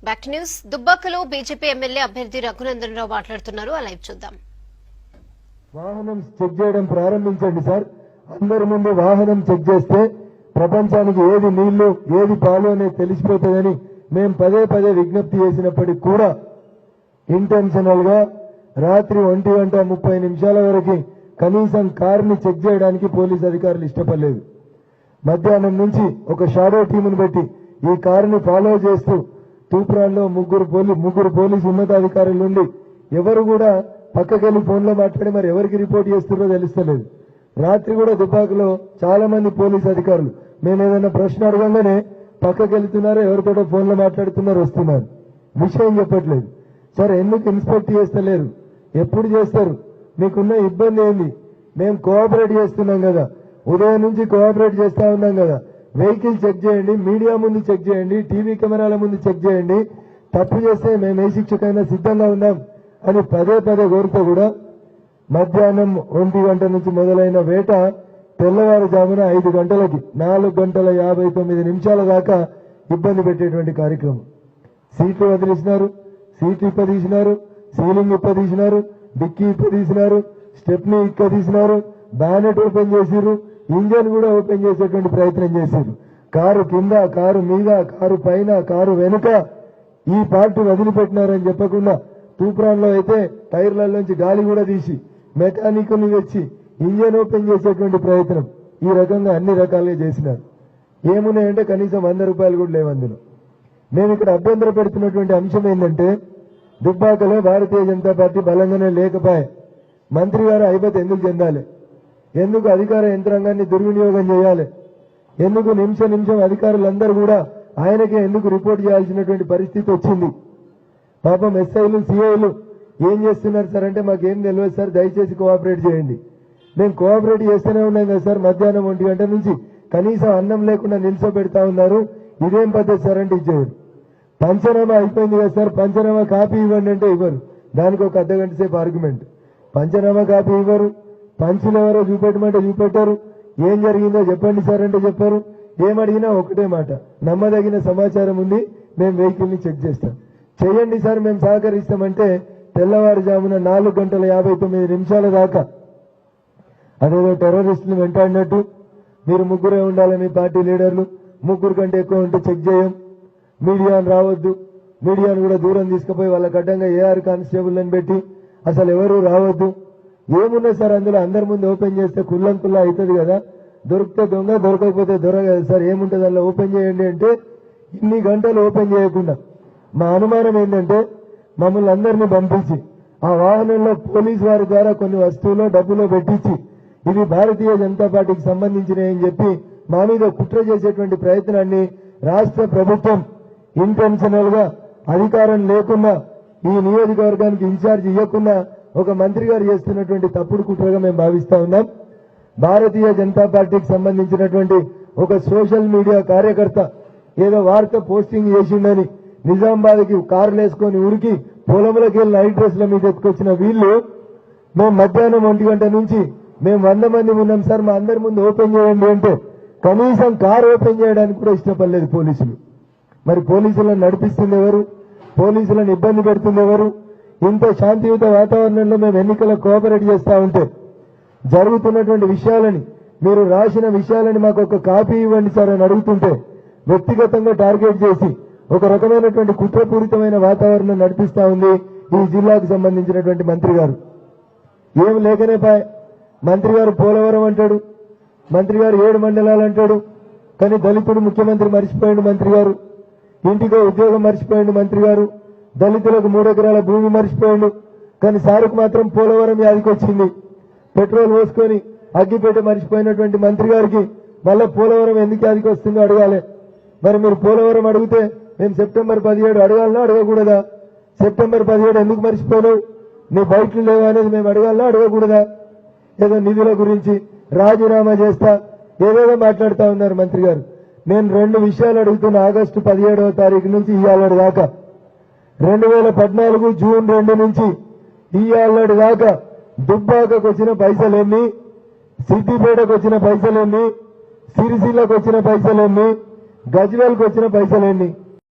Back news దుబ్బాకలో BJP MLA అభ్యర్థి రఘునందన్ రావు మాట్లాడుతున్నారు. ఆ లైవ్ చూద్దాం. వాహనం చెక్ చేయడం ప్రారంభించండి సార్. అందరి ముందు వాహనం చెక్ చేస్తే ప్రపంచానికి ఏది నీళ్లు ఏది పాలు అనేది తెలిసిపోతుందని మేము పదే పదే విజ్ఞప్తి చేసినప్పటికీ కూడా ఇంటెన్షనల్ గా రాత్రి 1:30 వరకు కనీసం కారుని చెక్ చేయడానికి పోలీస్ అధికారులు ఇష్టపడలేదు. మధ్యాహ్నం నుంచి ఒక షాడో టీమును పెట్టి ఈ కారుని ఫాలో చేస్తూ తూప్రాన్లో ముగ్గురు పోలీసు ఉన్నతాధికారుల నుండి ఎవరు కూడా పక్కకెళ్లి ఫోన్లో మాట్లాడి మరి ఎవరికి రిపోర్ట్ చేస్తున్నారో తెలుస్తలేదు. రాత్రి కూడా దుబ్బాకలో చాలా మంది పోలీసు అధికారులు మేము ఏదైనా ప్రశ్న అడగంగానే పక్కకెళ్తున్నారో ఎవరితోటో ఫోన్లో మాట్లాడుతున్నారో వస్తున్నారు. విషయం చెప్పట్లేదు. సార్ ఎందుకు ఇన్స్పెక్ట్ చేస్తలేరు? ఎప్పుడు చేస్తారు? మీకున్న ఇబ్బంది ఏంది? మేము కోఆపరేట్ చేస్తున్నాం కదా, ఉదయం నుంచి కోఆపరేట్ చేస్తా ఉన్నాం కదా. వెహికల్ చెక్ చేయండి, మీడియా ముందు చెక్ చేయండి, టీవీ కెమెరాల ముందు చెక్ చేయండి. తప్పు చేస్తే మేము ఏ శిక్షకైనా సిద్ధంగా ఉన్నాం అని పదే పదే కోరుతూ కూడా మధ్యాహ్నం 1 గంట నుంచి మొదలైన వేట తెల్లవారుజామున 5 గంటలకి 4:59 దాకా ఇబ్బంది పెట్టేటువంటి కార్యక్రమం. సీట్లు వదిలేసినారు, సీట్లు ఇప్పదీసినారు, సీలింగ్ ఇప్పదీసినారు, డిక్కీ ఇప్పదీసినారు, స్టెప్ని ఇక్కదీసినారు, బ్యానెట్ ఓపెన్ చేసిరు, ఇంజన్ కూడా ఓపెన్ చేసేటువంటి ప్రయత్నం చేశారు. కారు కింద, కారు మీద, కారు పైన, కారు వెనుక ఈ పార్ట్ వదిలిపెట్టినారని చెప్పకుండా తూప్రాన్లో అయితే టైర్లలోంచి గాలి కూడా తీసి మెకానికల్ని వచ్చి ఇంజన్ ఓపెన్ చేసేటువంటి ప్రయత్నం ఈ రకంగా అన్ని రకాలుగా చేసినారు. ఏమున్నాయంటే కనీసం 100 రూపాయలు కూడా లేవు అందులో. మేము ఇక్కడ అభ్యంతర పెడుతున్నటువంటి అంశం ఏంటంటే దుబ్బాకలో భారతీయ జనతా పార్టీ బలంగానే లేకపోయే మంత్రి గారు ఐబత్ ఎందుకు చెందాలి? ఎందుకు అధికార యంత్రాంగాన్ని దుర్వినియోగం చేయాలి? ఎందుకు నిమిషం అధికారులందరూ కూడా ఆయనకే ఎందుకు రిపోర్ట్ చేయాల్సినటువంటి పరిస్థితి వచ్చింది? పాపం ఎస్ఐలు సిఐలు ఏం చేస్తున్నారు సార్ అంటే మాకేం తెలియదు సార్, దయచేసి కోఆపరేట్ చేయండి. మేము కోఆపరేట్ చేస్తూనే ఉన్నాం కదా సార్. మధ్యాహ్నం 1 గంట నుంచి కనీసం అన్నం లేకుండా నిల్చోబెడతా ఉన్నారు. ఇదేం పద్ధతి సార్ అంటే ఇచ్చేవారు. పంచనామా అయిపోయింది కదా సార్, పంచనామా కాపీ ఇవ్వండి అంటే ఇవ్వరు. దానికి ఒక అర్ధగంట సేపు ఆర్గ్యుమెంట్. పంచనామా కాపీ ఇవ్వరు, పంచులు ఎవరో చూపెట్టమంటే చూపెట్టారు, ఏం జరిగిందో చెప్పండి సార్ అంటే చెప్పారు. ఏమడిగినా ఒకటే మాట, నమ్మదగిన సమాచారం ఉంది, మేము వెహికల్ ని చెక్ చేస్తాం, చేయండి సార్ మేము సహకరిస్తామంటే తెల్లవారుజామున 4:59 దాకా అదేదో టెర్రరిస్టులు వెంటాడినట్టు మీరు ముగ్గురే ఉండాలి, మీ పార్టీ లీడర్లు, 3 కంటే ఎక్కువ ఉంటే చెక్ చేయం, మీడియాను రావద్దు, మీడియాను కూడా దూరం తీసుకుపోయి వాళ్ళకి అడ్డంగా ఏఆర్ కానిస్టేబుల్ అని పెట్టి అసలు ఎవరు రావద్దు. ఏమున్నా సార్ అందులో అందరి ముందు ఓపెన్ చేస్తే కుల్లా అవుతుంది కదా, దొరికితే దొంగ దొరకకపోతే దొర కదా సార్, ఏముంటుంది అందులో ఓపెన్ చేయండి అంటే ఇన్ని గంటలు ఓపెన్ చేయకుండా మా అనుమానం ఏంటంటే మమ్మల్ని అందరినీ పంపించి ఆ వాహనంలో పోలీసు వారి ద్వారా కొన్ని వస్తువులు డబ్బులో పెట్టించి ఇవి భారతీయ జనతా పార్టీకి సంబంధించినవి అని చెప్పి మా మీద కుట్ర చేసేటువంటి ప్రయత్నాన్ని రాష్ట్ర ప్రభుత్వం ఇంటెన్షనల్ గా అధికారం లేకుండా ఈ నియోజకవర్గానికి ఇన్ఛార్జ్ ఇవ్వకుండా ఒక మంత్రి గారు చేస్తున్నటువంటి తప్పుడు కుట్రగా మేము భావిస్తా ఉన్నాం. భారతీయ జనతా పార్టీకి సంబంధించినటువంటి ఒక సోషల్ మీడియా కార్యకర్త ఏదో వార్త పోస్టింగ్ చేసిండని నిజామాబాద్కి కార్లు వేసుకొని ఉరికి పొలంలోకి వెళ్ళి నైట్ డ్రెస్ల మీద ఎత్తుకొచ్చిన వీళ్ళు మేము మధ్యాహ్నం 1 గంట నుంచి మేము 100 మంది ఉన్నాం సార్, మా అందరి ముందు ఓపెన్ చేయండి అంటే కనీసం కారు ఓపెన్ చేయడానికి కూడా ఇష్టపడలేదు పోలీసులు. మరి పోలీసులను నడిపిస్తుంది ఎవరు? పోలీసులను ఇబ్బంది పెడుతుంది ఎవరు? ఇంత శాంతియుత వాతావరణంలో మేము ఎన్నికలకు కోఆపరేట్ చేస్తా ఉంటే జరుగుతున్నటువంటి విషయాలని మీరు రాసిన విషయాలని మాకు ఒక కాపీ ఇవ్వండి సార్ అని అడుగుతుంటే వ్యక్తిగతంగా టార్గెట్ చేసి ఒక రకమైనటువంటి కుట్రపూరితమైన వాతావరణం నడిపిస్తా ఉంది ఈ జిల్లాకు సంబంధించినటువంటి మంత్రి గారు. ఏం లేకనే పాయ్ మంత్రి గారు పోలవరం అంటాడు, మంత్రి గారు 7 మండలాలు అంటాడు, కానీ దళితుడు ముఖ్యమంత్రి మర్చిపోయాడు మంత్రి గారు, ఇంటికో ఉద్యోగం మర్చిపోయాడు మంత్రి గారు, దళితులకు 3 ఎకరాల భూమి మర్చిపోయాడు, కానీ సారుకు మాత్రం పోలవరం యాదికి వచ్చింది. పెట్రోల్ పోసుకొని అగ్గిపేట మర్చిపోయినటువంటి మంత్రి గారికి మళ్ళా పోలవరం ఎందుకు యాదికి వస్తుందో అడగాలి. మరి మీరు పోలవరం అడిగితే మేము సెప్టెంబర్ 17 అడగాలనా అడగకూడదా? సెప్టెంబర్ 17 ఎందుకు మర్చిపోలేవు? నీ బయటలు లేవా అనేది మేము అడగాలనా అడగకూడదా? ఏదో నిధుల గురించి రాజీనామా చేస్తా ఏదేదో మాట్లాడుతా ఉన్నారు మంత్రి గారు. నేను 2 విషయాలు అడుగుతున్నా. ఆగస్టు 17వ తారీఖు నుంచి ఇవాళ దాకా 2014 జూన్ 2 నుంచి ఇవాళ దాకా దుబ్బాకకు వచ్చిన పైసలెన్ని, సిద్దిపేటకు వచ్చిన పైసలెన్ని, సిరిసిల్లకు వచ్చిన పైసలెన్ని, గజ్వేల్కి వచ్చిన పైసలెన్ని?